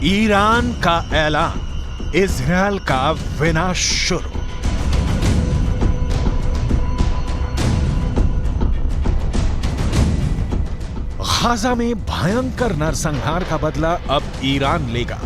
Iran का ऐलान, Israel का विनाश शुरू। गाजा में भयंकर नरसंहार का बदला अब ईरान लेगा।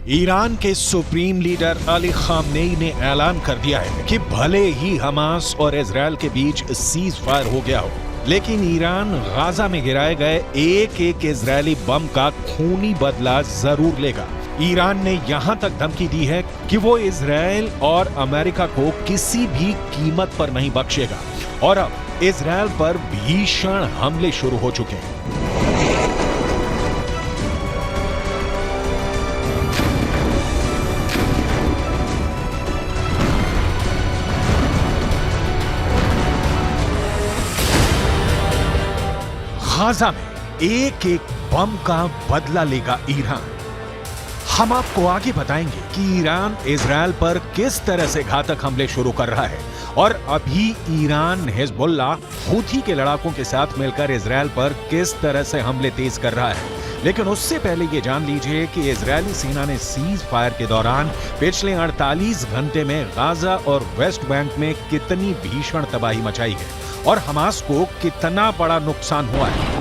ईरान के सुप्रीम लीडर अली खामनेई ने ऐलान कर दिया है कि भले ही हमास और इजरायल के बीच सीज फायर हो गया हो, लेकिन ईरान गाजा में गिराए गए एक एक इजरायली बम का खूनी बदला जरूर लेगा। ईरान ने यहां तक धमकी दी है कि वो इजरायल और अमेरिका को किसी भी कीमत पर नहीं बख्शेगा और अब इजरायल पर भीषण हमले शुरू हो चुके हैं। गाजा में एक एक बम का बदला लेगा ईरान। हम आपको आगे बताएंगे कि ईरान इजरायल पर किस तरह से घातक हमले शुरू कर रहा है और अभी ईरान हिजबुल्लाह हूथी के लड़ाकों के साथ मिलकर इजरायल पर किस तरह से हमले तेज कर रहा है। लेकिन उससे पहले ये जान लीजिए कि इजरायली सेना ने सीज फायर के दौरान पिछले 48 घंटे में गाजा और वेस्ट बैंक में कितनी भीषण तबाही मचाई है और हमास को कितना बड़ा नुकसान हुआ है।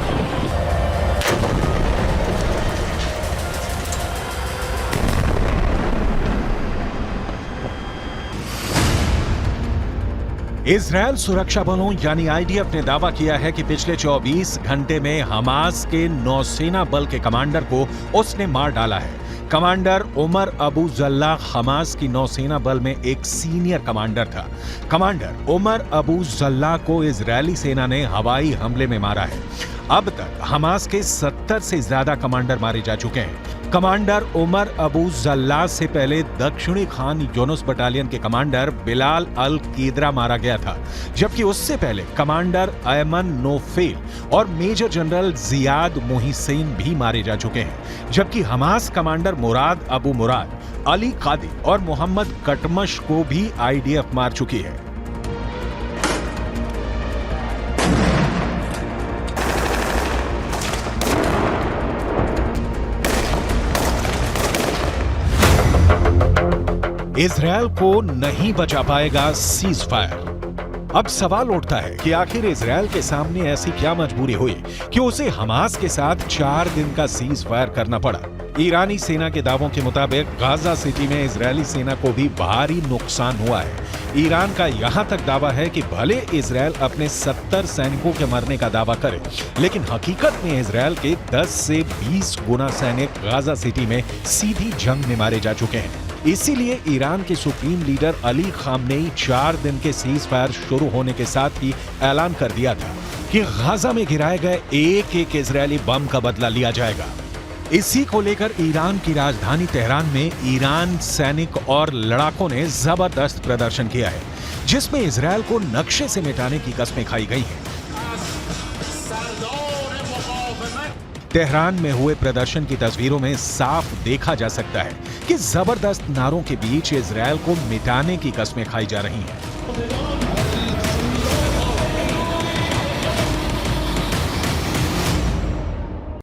इजरायल सुरक्षा बलों यानी आईडीएफ ने दावा किया है कि पिछले 24 घंटे में हमास के नौसेना बल के कमांडर को उसने मार डाला है। Commander Umar Abu Jallah Hamas की नौसेना बल में एक सीनियर कमांडर था। कमांडर उमर अबू जल्लाह को इजरायली सेना ने हवाई हमले में मारा है। अब तक हमास के 70 से ज्यादा कमांडर मारे जा चुके हैं। कमांडर उमर अबू जल्लाह से पहले दक्षिणी खान यूनुस बटालियन के कमांडर बिलाल अल कीदरा मारा गया था, जबकि उससे पहले कमांडर अयमन नोफेल और मेजर जनरल जियाद मोहिसेन भी मारे जा चुके हैं। जबकि हमास कमांडर मुराद अबू मुराद, अली कादी और मोहम्मद कटमश को भी आईडीएफ मार चुकी है। इजरायल को नहीं बचा पाएगा सीज फायर। अब सवाल उठता है कि आखिर इजरायल के सामने ऐसी क्या मजबूरी हुई कि उसे हमास के साथ 4 दिन का सीज फायर करना पड़ा। ईरानी सेना के दावों के मुताबिक गाजा सिटी में इजरायली सेना को भी भारी नुकसान हुआ है। ईरान का यहां तक दावा है कि भले इजरायल अपने 70 सैनिकों के मरने का दावा करे, लेकिन हकीकत में इजरायल के 10 से 20 गुना सैनिक गाजा सिटी में सीधी जंग में मारे जा चुके हैं। इसीलिए ईरान के सुप्रीम लीडर अली खामनेई 4 दिन के सीज फायर शुरू होने के साथ ही ऐलान कर दिया था कि गाजा में गिराए गए एक एक इजरायली बम का बदला लिया जाएगा। इसी को लेकर ईरान की राजधानी तेहरान में ईरान सैनिक और लड़ाकों ने जबरदस्त प्रदर्शन किया है, जिसमें इजरायल को नक्शे से मिटाने की कस्में खाई गई हैं। तेहरान में हुए प्रदर्शन की तस्वीरों में साफ देखा जा सकता है कि जबरदस्त नारों के बीच इजरायल को मिटाने की कस्में खाई जा रही हैं।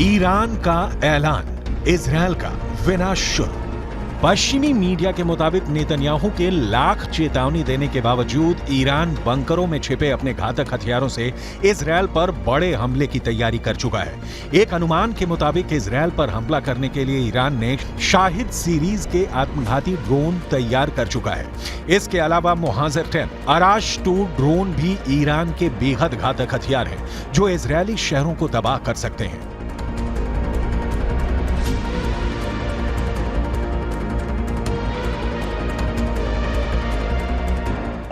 ईरान का ऐलान, इजरायल का विनाश शुरू। पश्चिमी मीडिया के मुताबिक नेतन्याहू के लाख चेतावनी देने के बावजूद ईरान बंकरों में छिपे अपने घातक हथियारों से इजरायल पर बड़े हमले की तैयारी कर चुका है। एक अनुमान के मुताबिक इजरायल पर हमला करने के लिए ईरान ने शाहिद सीरीज के आत्मघाती ड्रोन तैयार कर चुका है। इसके अलावा मुहाजिर 10, अराश 2 ड्रोन भी ईरान के बेहद घातक हथियार हैं, जो इजरायली शहरों को तबाह कर सकते हैं।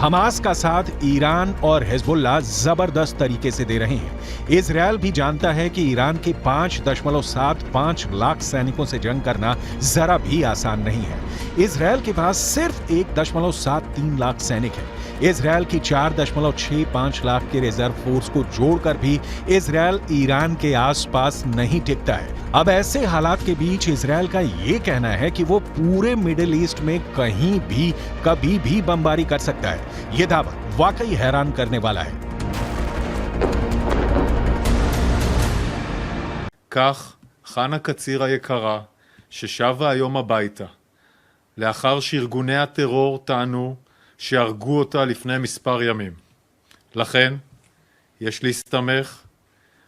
हमास का साथ ईरान और हिजबुल्लाह जबरदस्त तरीके से दे रहे हैं। इजरायल भी जानता है कि ईरान के 5.75 लाख सैनिकों से जंग करना जरा भी आसान नहीं है। इजरायल के पास सिर्फ 1.73 लाख सैनिक है। इजरायल की 4.65 लाख के रिजर्व फोर्स को जोड़कर भी इजरायल ईरान के आसपास नहीं टिकता है। अब ऐसे हालात के बीच इजरायल का ये कहना है कि वो पूरे मिडिल ईस्ट में कहीं भी कभी भी बमबारी कर सकता है। ये दावा वाकई हैरान करने वाला है। כך חנה קציר היקרה, ששבה היום הביתה, לאחר שארגוני הטרור טענו שהרגו אותה לפני מספר ימים. לכן, יש להסתמך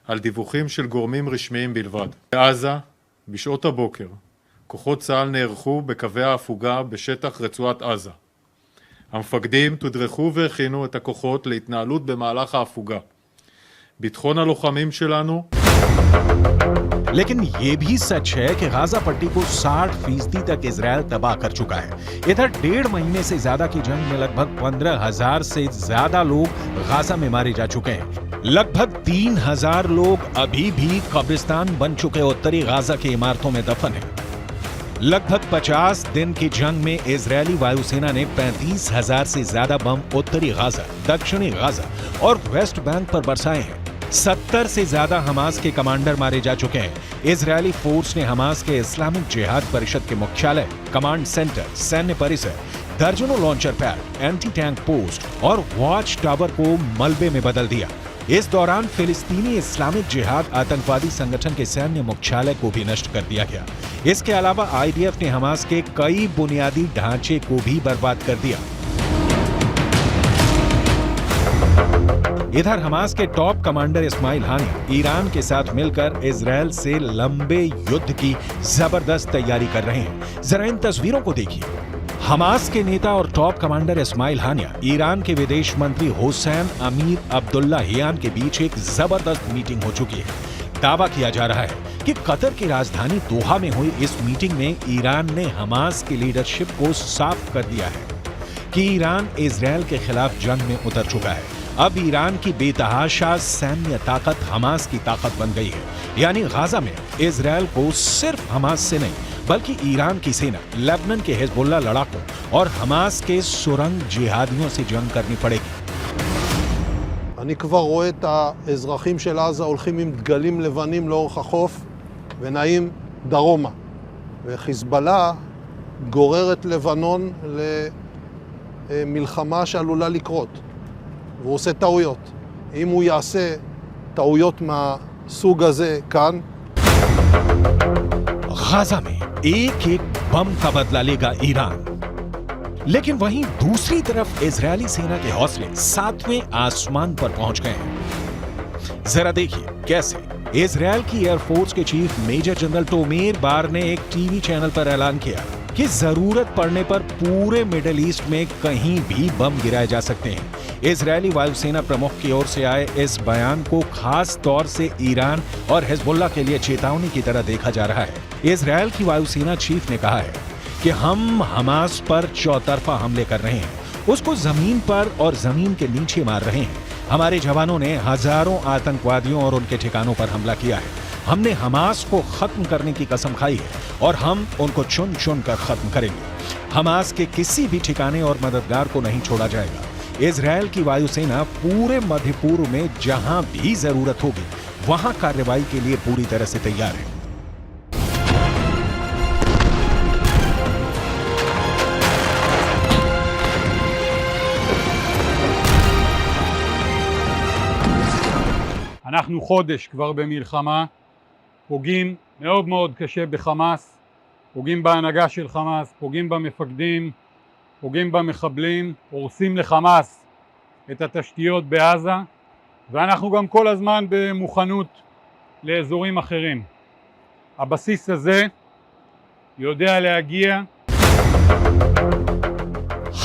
על דיווחים של גורמים רשמיים בלבד. בעזה, בשעות הבוקר, כוחות צה"ל נערכו בקווי ההפוגה בשטח רצועת עזה. המפקדים תודרכו והכינו את הכוחות להתנהלות במהלך ההפוגה. ביטחון הלוחמים שלנו लेकिन ये भी सच है कि गाजा पट्टी को 60% तक इजरायल तबाह कर चुका है। इधर 1.5 महीने से ज्यादा की जंग में लगभग 15,000 से ज्यादा लोग गाजा में मारे जा चुके हैं। लगभग 3,000 लोग अभी भी कब्रिस्तान बन चुके उत्तरी गाजा की इमारतों में दफन हैं। लगभग 50 दिन की जंग में इजरायली वायुसेना ने 35,000 से ज्यादा बम उत्तरी गाजा, दक्षिणी गाजा और वेस्ट बैंक पर बरसाए हैं। 70 से ज्यादा हमास के कमांडर मारे जा चुके हैं। इजरायली फोर्स ने हमास के इस्लामिक जिहाद परिषद के मुख्यालय, कमांड सेंटर, सैन्य परिसर, दर्जनों launcher pad, anti tank post और वॉच टावर को मलबे में बदल दिया। इस दौरान फिलिस्तीनी इस्लामिक जिहाद आतंकवादी संगठन के सैन्य मुख्यालय को भी नष्ट कर दिया गया। इसके अलावा आईडीएफ ने हमास के कई बुनियादी ढांचे को भी बर्बाद कर दिया। इधर हमास के टॉप कमांडर इस्माइल हानिया ईरान के साथ मिलकर इजरायल से लंबे युद्ध की जबरदस्त तैयारी कर रहे हैं। जरा इन तस्वीरों को देखिए। हमास के नेता और टॉप कमांडर इस्माइल हानिया ईरान के विदेश मंत्री हुसैन अमीर अब्दुल्लाहियान के बीच एक जबरदस्त मीटिंग हो चुकी है। दावा किया जा रहा है कि कतर की राजधानी दोहा में हुई इस मीटिंग में ईरान ने हमास की लीडरशिप को साफ कर दिया है कि ईरान इजरायल के खिलाफ जंग में उतर चुका है। अब ईरान की बेतहाशा सैन्य ताकत हमास की ताकत बन गई है। यानी गाजा में इजरायल को सिर्फ हमास से नहीं बल्कि ईरान की सेना, लेबनान के हिजबुल्लाह लड़ाकों और हमास के सुरंग जिहादियों से जंग करनी पड़ेगी। אני כבר רואה את האזרחים של עזה הולכים עם דגלים לבנים לאורך החוף ונעים דרומה. וחיזבאללה גוררת לבנון למלחמה שעלולה לקרות. והוא עושה טעויות. אם הוא יעשה טעויות מהסוג הזה כאן, गाजा में एक एक बम का बदला लेगा ईरान। लेकिन वहीं दूसरी तरफ इजरायली सेना के हौसले 7वें आसमान पर पहुंच गए हैं। जरा देखिए कैसे इजरायल की एयरफोर्स के चीफ मेजर जनरल टोमेर बार ने एक टीवी चैनल पर ऐलान किया कि जरूरत पड़ने पर पूरे मिडिल ईस्ट में कहीं भी बम गिराए जा सकते हैं। इजरायली वायुसेना प्रमुख की ओर से आए इस बयान को खास तौर से ईरान और हिजबुल्लाह के लिए चेतावनी की तरह देखा जा रहा है। इजरायल की वायुसेना चीफ ने कहा है कि हम हमास पर चौतरफा हमले कर रहे हैं, उसको जमीन पर और जमीन के नीचे मार रहे हैं। हमारे जवानों ने हजारों आतंकवादियों और उनके ठिकानों पर हमला किया है। हमने हमास को खत्म करने की कसम खाई है और हम उनको चुन चुन कर खत्म करेंगे। हमास के किसी भी ठिकाने और मददगार को नहीं छोड़ा जाएगा। इजरायल की वायुसेना पूरे मध्य पूर्व में जहां भी जरूरत होगी वहां कार्रवाई के लिए पूरी तरह से तैयार है। אנחנו חודש כבר במלחמה, פוגעים מאוד מאוד קשה בחמאס, פוגעים בהנהגה של חמאס, פוגעים במפקדים, פוגעים במחבלים, הורסים לחמאס את התשתיות בעזה, ואנחנו גם כל הזמן במוכנות לאזורים אחרים. הבסיס הזה יודע להגיע.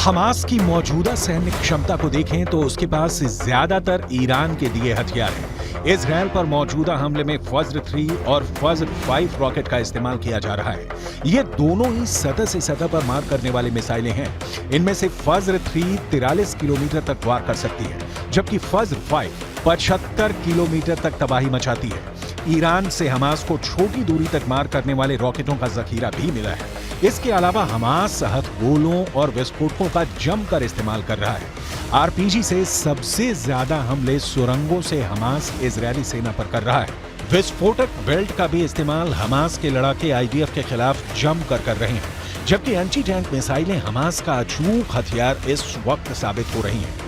हमास की मौजूदा सैन्य क्षमता को देखें तो उसके पास ज्यादातर ईरान के दिए हथियार हैं। इजरायल पर मौजूदा हमले में फज्र 3 और फज्र 5 रॉकेट का इस्तेमाल किया जा रहा है। ये दोनों ही सतह से सतह पर मार करने वाली मिसाइलें हैं। इनमें से फज्र 3 43 किलोमीटर तक वार कर सकती है, जबकि फज्र 5 75 किलोमीटर तक तबाही मचाती है। ईरान से हमास को छोटी दूरी तक मार करने वाले रॉकेटों का जखीरा भी मिला है। इसके अलावा हमास हथगोलों और विस्फोटकों का जमकर इस्तेमाल कर रहा है। आरपीजी से सबसे ज्यादा हमले सुरंगों से हमास इजरायली सेना पर कर रहा है। विस्फोटक बेल्ट का भी इस्तेमाल हमास के लड़ाके आईडीएफ के खिलाफ जमकर कर रहे हैं, जबकि एंटी टैंक मिसाइलें हमास का अचूक हथियार इस वक्त साबित हो रही हैं।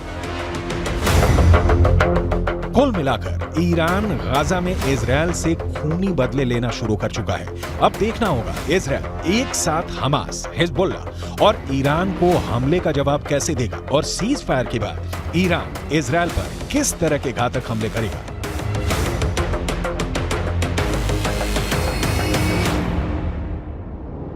कुल मिलाकर ईरान गाजा में इजरायल से खूनी बदले लेना शुरू कर चुका है। अब देखना होगा इजरायल एक साथ हमास, हिजबुल्लाह और ईरान को हमले का जवाब कैसे देगा और सीज फायर के बाद ईरान इजरायल पर किस तरह के घातक हमले करेगा।